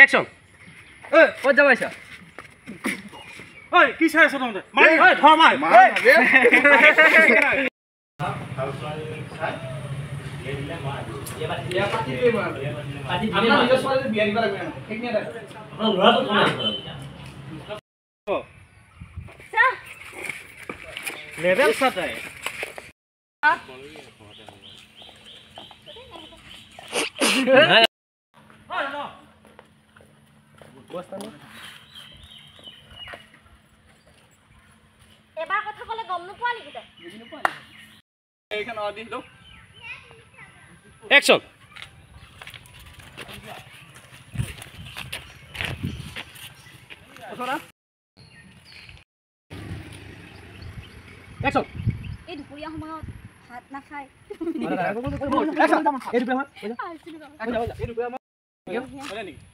Action. What the waiter? Oi, কি চাই আছ তহঁতে? মাৰ ঐ ধৰ মাৰ। লেভেল সাতাই এবাৰ কথা কলে গম নোপোৱা নেকি তই? বুজি নোপোৱা নেকি? এইখন অদি লো অ্যাকশন ওছৰা অ্যাকশন এই দুপৰীয়া সময়ত ভাত নাখায়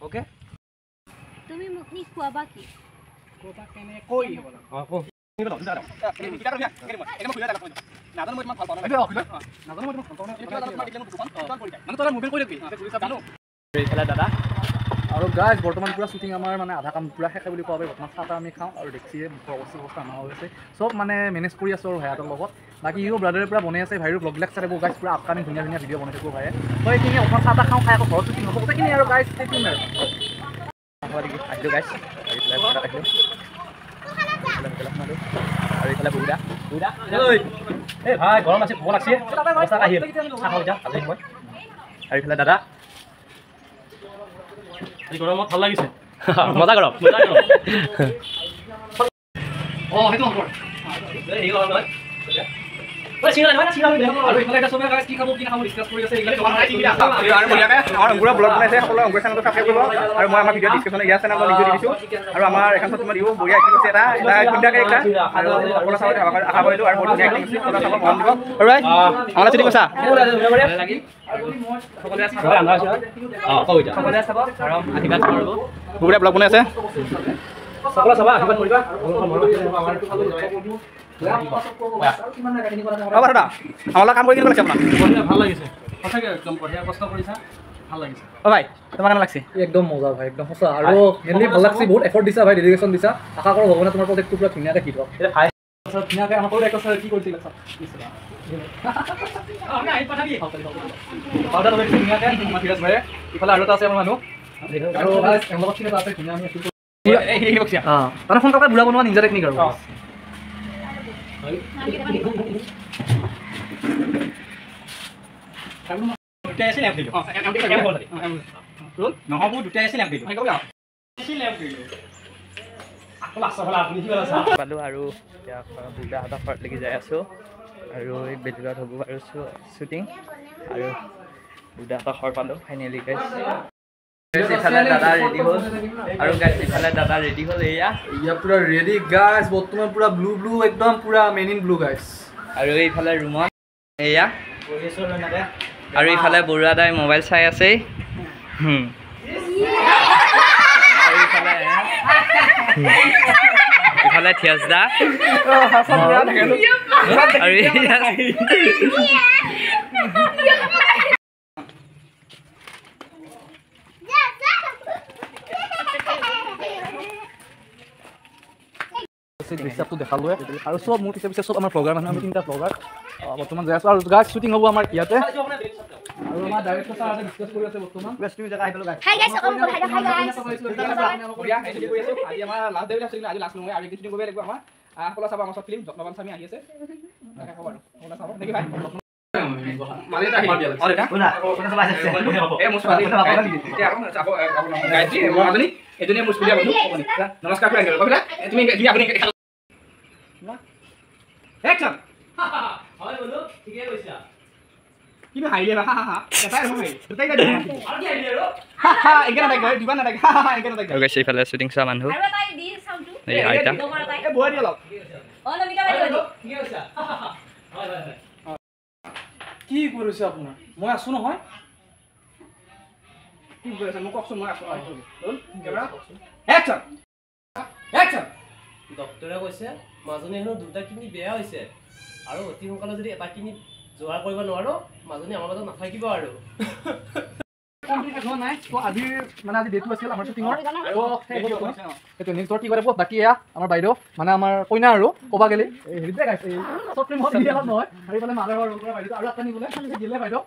ওকে তুমি মোক নি খোৱাবা কি? কোবা কেনে কই হবলা কো দাদা আৰু গাইজ বৰ্তমান পুৰা শ্বুটিং আমাৰ মানে আধা কাম পুৰা শেষে বুলি কোৱা হয় বৰ্তমান চাহ আমি খাওঁ আৰু দেখিয়ে অৱস্থা আমাৰ হৈছে চব মানে মেনেজ কৰি আছোঁ আৰু ভাইহঁতৰ লগত বাকী ইও ব্ৰাদাৰে পুৰা বনাই আছে ভাইৰো ব্লগবিলাক চাই গাইজ পুৰা আপকামিং ধুনীয়া ধুনীয়া ভিডিঅ' বনাই থাকিব ভাইয়ে তো এইখিনি অকণমান চাহ খাওঁ খাই আকৌ ঘৰত শ্বুটিং হ'ব গোটেইখিনি আৰু গাইজ সেইখিনি আৰু আহিলোঁ গাইজ আৰু এইফালে বুঢ়া এই ভাই গৰম আছে ভোক লাগছে আহিল চাহ খাওঁ যা আজি মই আৰু এইফালে দাদা গৰমত ভাল লাগিছে মজা কৰক অঁ সেইটো হ'ব এই গৰম নহয় ওই সিনা নহয় সিনা আৰু ইফালে এটা সবে কি খাব কি নাখাব ডিসকাস কৰি আছে এইফালে তোমাৰ নাই কি আছে আৰু বঢ়িয়াকে আমাৰ অংগুৰা ব্লগ বনাইছে সকলো অংগুৰা চেনেলটো সাবস্ক্ৰাইব কৰিব আৰু মই আমাৰ ভিডিঅ' ডিসক্ৰিপচনে ইয়াৰ চেনেলত লিংক দি দিছোঁ আৰু আমাৰ এখন তোমাৰ দিব বঢ়িয়া এক্টিং আছে এটা গুণ্ডাকে একটা আৰু সকলো চাবলৈ আশা কৰিলোঁ আৰু বহুত এক্টিং আছে সকলো চাব মন দিব অলৰাইট আমাৰ চিটি কৈছা লাগি সকলোৱে চাব আন্ধাৰ আছে কৈ যা সকলোৱে চাব আৰু আশীৰ্বাদ কৰিব বঢ়িয়া ব্লগ বনাই আছে সকলো চাবা আশীৰ্বাদ কৰিবা আমাৰ কাম কৰি কি লাগিছে আপোনাৰ ভাল লাগিছে সঁচাকৈ একদম বঢ়িয়া কষ্ট কৰিছা ভাল লাগিছে অঁ ভাই তোমাৰ কেনে লাগছে একদম মজা ভাই একদম সঁচা আৰু মেইনলি ভাল লাগছে বহুত এফৰ্ট দিছা ভাই ডেডিকেশ্যন দিছা আশা কৰোঁ ভগৱানে তোমাৰ প্ৰজেক্টটো পুৰা ধুনীয়াকৈ হিট হওক ভাই ধুনীয়াকৈ আমাৰ সৰু একবছৰ কি কৰিছিল ইফালে আৰু এটা আছে আমাৰ মানুহ আৰু আছে ধুনীয়া মানে সোনকালে বুঢ়া বনোৱা নিজা টেকনিক আৰু নহ'ব দুটাই আছিল পালোঁ আৰু এতিয়া দুটাহঁতৰ ঘৰত লাগি যাই আছোঁ আৰু এই বেলুৰত হ'ব আৰু শ্বুটিং আৰু দুটাহঁতৰ ঘৰ পালোঁ ফাইনেলি গাইছ ইফালে দাদা ৰেডি হ'ল আৰু গাইছ ইফালে দাদা ৰেডি হ'ল এয়া পুৰা ৰেডি গাইছ বৰ্তমান পুৰা ব্লু ব্লু একদম পুৰা মেন ইন ব্লু গাইছ আৰু এইফালে ৰুমত এয়া আৰু ইফালে বৰুৱা দাই মোবাইল চাই আছে আৰু ইফালে থিয়াজ দা আৰু দৃশ্যটো দেখালোৱে আৰু চব মোৰ পিছে পিছে চব আমাৰ প্ৰগ্ৰাম মানুহ আমি তিনিটা প্ৰগ্ৰাম বৰ্তমান যাই আছোঁ আৰু গাইজ শ্বুটিং হ'ব আমাৰ ইয়াতে আৰু আমাৰ ডাইৰেক্টৰ ছাৰ আছে ডিছকাছ কৰি আছে বৰ্তমান তুমি জেগা আহিলোঁ গাইজ হাই গাইছ অকল হাই গাইছ আজি আমাৰ লাষ্ট ডে আছিল আজি লাষ্ট নহয় আৰু একদিন শ্বুটিং কৰিব লাগিব আমাৰ সকলো চাব আমাৰ চব ফিল্ম যত্নবান স্বামী আহি আছে চাব আৰু চাব নেকি ভাই কিন্তু হাইলে বা ইফালে শ্বুটিং চোৱা মানুহ কি কৰিছে আপোনাৰ মই আছোঁ নহয় কি কৰিছে মোক কওকচোন মই আছোঁ ডক্টৰে কৈছে মাজনী হেনো দুটা কিডনী বেয়া হৈছে আৰু অতি সোনকালে যদি এটা কিডনী যোগাৰ কৰিব নোৱাৰো মাজনী আমাৰ মাজত নাথাকিব আৰু যোৱা নাই তো আজি মানে আজি ডেটটো আছিল আমাৰ শ্বুটিঙৰ আৰু সেইটো নিজ কি কৰে বাকী এয়া আমাৰ বাইদেউ মানে আমাৰ কইনা আৰু ক'বা গেলি হেৰিতে গাইছে শ্বৰ্ট ফিল্ম নহয় চাৰিফালে মালৰ ৰোল কৰা বাইদেউ আৰু এটা নিবলৈ দিলে বাইদেউ